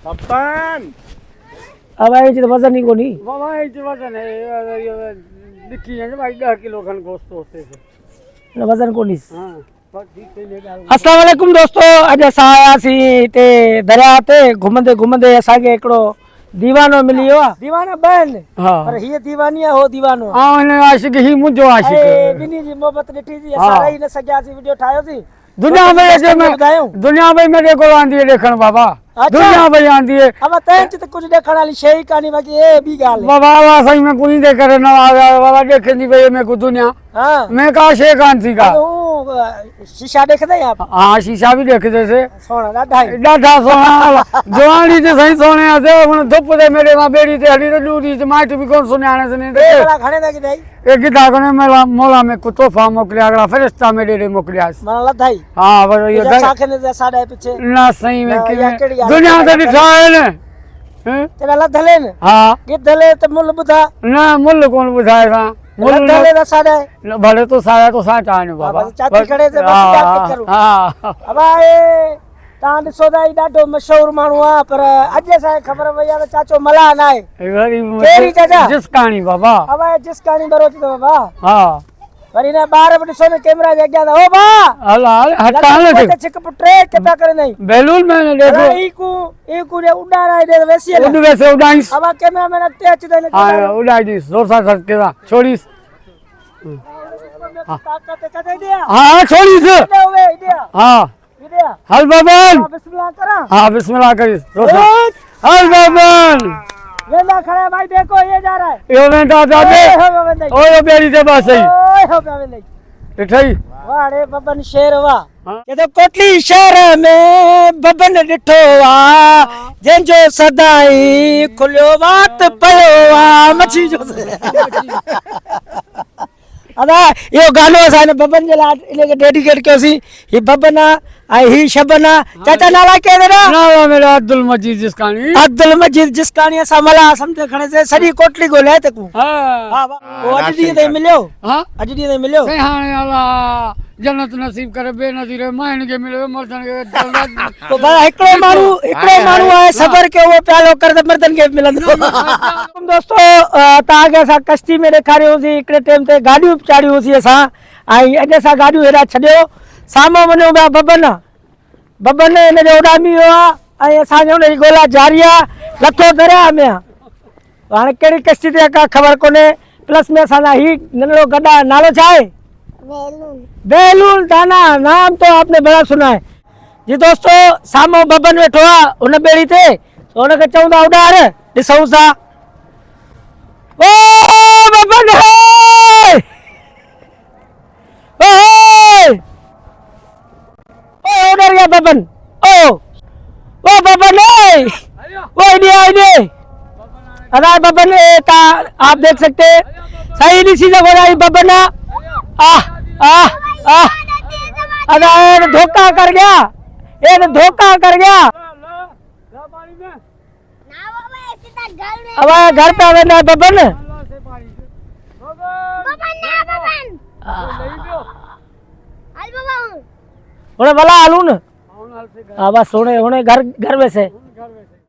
पप्पन अब आई तो वजन ही को नहीं बाबा ये वजन है लिखी है भाई 10 किलो खन गोश्त होते से वजन को नहीं। हां बस ठीक है लेगा। अस्सलाम वालेकुम दोस्तों, अज असां आयासीं ते दरिया ते घुमंदे घुमंदे असांखे हिकिड़ो दीवानो मिली वियो आहे। दीवाना बहन पर हीअ दीवानी आहे हो दीवानो हां हिन आशिक ही मुंहिंजो आशिक ॿिन्ही जी मोहबत ॾिठी थी असां रही न सघियासीं वीडियो ठाहियोसीं। दुनिया भई में देखो आंदी है देखण बाबा दुनिया भई आंदी है अब तंहिं त कुछ देखण वाली शइ ही कान्हे बाक़ी ए बी ॻाल्हि बाबा आवा सही में कोई दे करे न आया बाबा देखंदी भई में को दुनिया हां मैं का शे कान थी का शीशा देखदे आप? हां शीशा भी देखदे से सोना डाढा सोना जवानी ते सही सोने आते हुन धुप दे मेरे मा बेड़ी ते हली दूरी ते माइट भी कोन सुनाने से नहीं ए बड़ा खणे दा किदाई एक गिदा कोने मेला मोला में को तोहफा मोकलिया अगला फरिश्ता मेरे रे मोकलिया मन लधाई हां वो ये साखे ने साडे पीछे ना सही में दुनिया ते दिखा है ने तेरा लधले ने हां गिदले ते मुल बुधा ना मुल कोन बुधाएगा लधले दा साडे भले तो साया तो सा चाने बाबा चाची खड़े से बस क्या करूं हां अब आए ता ॾिसो था ॾाढो मशहूर माण्हू आहे पर अॼु असांखे ख़बर पई आहे त चाचो मल्हान आहे। कहिड़ी चाचा? जिसकाणी बाबा। अब जिसकाणी बरोच तो बाबा। हां वरी ना ॿार बि ॾिसो न कैमरा जे अॻियां था ओ बा हल हल हटा ले छिक पुटे के पिया करे नहीं बेलून में देखो ई को जे उडारा दे वैसी उड़ वैसे उड़ाइस अब कैमरामैन अॻिते अच दे हां उड़ाई दी जोर सां करके दा छोड़ीस हां छोड़ीस हां हल बाबन बिस्मिल्लाह करा हां बिस्मिल्लाह करी हल बाबन वेला खड़ा भाई देखो ये जा रहा है यो वेंदा दादे ओए बेड़ी दे बस सही ओए हो बे नहीं ठई वाह रे बबन शेर वाह ये तो कोटली शहर में बबन ॾिठो आ जंहिंजो सदाई खुलियो वात पयो आ मच्छी जो अदा यो गानो असां बबन जे लाइ इनखे डेडिकेट कयोसीं। ही बबन आई ही शबन चाचा नाला के देना नाला मेरा अब्दुल मजीद जिसकानी असां मला समझ खणे से सॼी कोटली ॻोल्हाए त को हां वो अॼु ॾींहं ताईं मिलियो हां अॼु ॾींहं ताईं मिलियो सही हाणे अल्लाह जन्नत नसीब करे बेनज़ीर माइन के मिलियो मर्दन के तो बड़ा हिकड़ो माण्हू आहे सबर के वो प्यालो कर त मर्दन के मिलंदो। दोस्तों ता के असां कश्ती में ॾेखारियोसीं हिकिड़े टाइम ते गाॾियूं चाढ़ियोसीं असां ऐं अॼु असां गाॾियूं हेॾा छॾियो साम्हूं वञूं पिया बबन हिन जो उॾामी वियो आहे ऐं असांजो हुनजी ॻोल्हा जारी आहे लथो दरिया में आहे। हाणे कहिड़ी कश्ती ते का ख़बर कोन्हे प्लस में असांजा ही नंढड़ो गॾा नालो छा आहे बेलून दाना नाम तो आपने बड़ा सुना है जी दोस्तों। साम्हूं बबन वेठो आहे हुन बेड़ी ते हुनखे चऊं था उॾार ॾिसूं था ओ बबन उधर गया बबन ओ बबन वो इधर अदा बबन आप देख सकते हैं सही नहीं सीधा बोला बबन अदा धोखा कर गया अब घर पे आवे ना बबन हुने भला हलू न हां बस हुने घर में से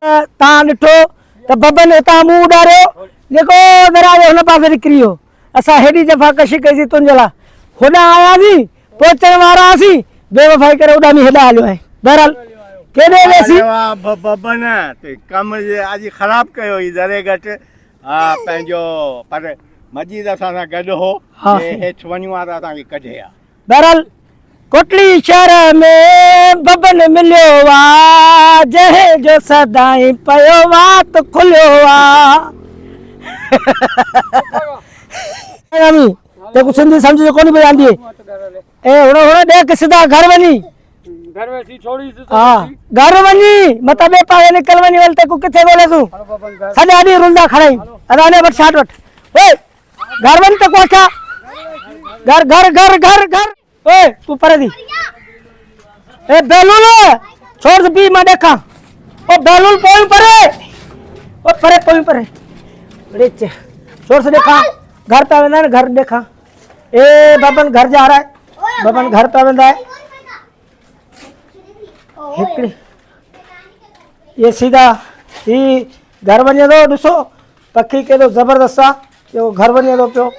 ता ॾिठो त बबन हितां मुंहुं उॾारियो जेको दरिया हुन पासे निकिरी वियो। असां हेॾी दफ़ा कशी कईसीं तुंहिंजे लाइ होॾां आयासीं पहुचण वारा हुआसीं बेवफ़ाई करे उॾामी हेॾा हलियो आहे। बहरहाल केॾे वेसी बबन ते कम जे अॼु ख़राब कयो ई दरे घटि पंहिंजो पर मजीद असां सां गॾु हो हेठि वञूं था तव्हांखे कढे आहे। बहरहाल कोटली शहर में बबन मिलियो आ जंहिंजो सदाई पयो वात खुलियो आ ते कुछ सिंधी समझ कोनी पई आंदी ए हुन देख सीधा घर वञी घर वेसी छोड़ी हां घर वञी मता बे पावे निकल वञी वल ते को किथे बोले तू सॼा ॾींहुं रुंदा खणाई अदाने वट छाट वट ओए घर वञ त कोठा घर ओए तू परे दी ए बेलूल छोड़ बी मैं देखा ओ बेलूल पोई परे रे छोड़ से देखा घर पे वेंदा घर देखा ए बबन घर जा रहा है बबन घर पे वेंदा है हिकड़ी ये सीधा ही घर वञे थो। ॾिसो पखी केॾो ज़बरदस्त आहे, इहो घर वञे थो पियो।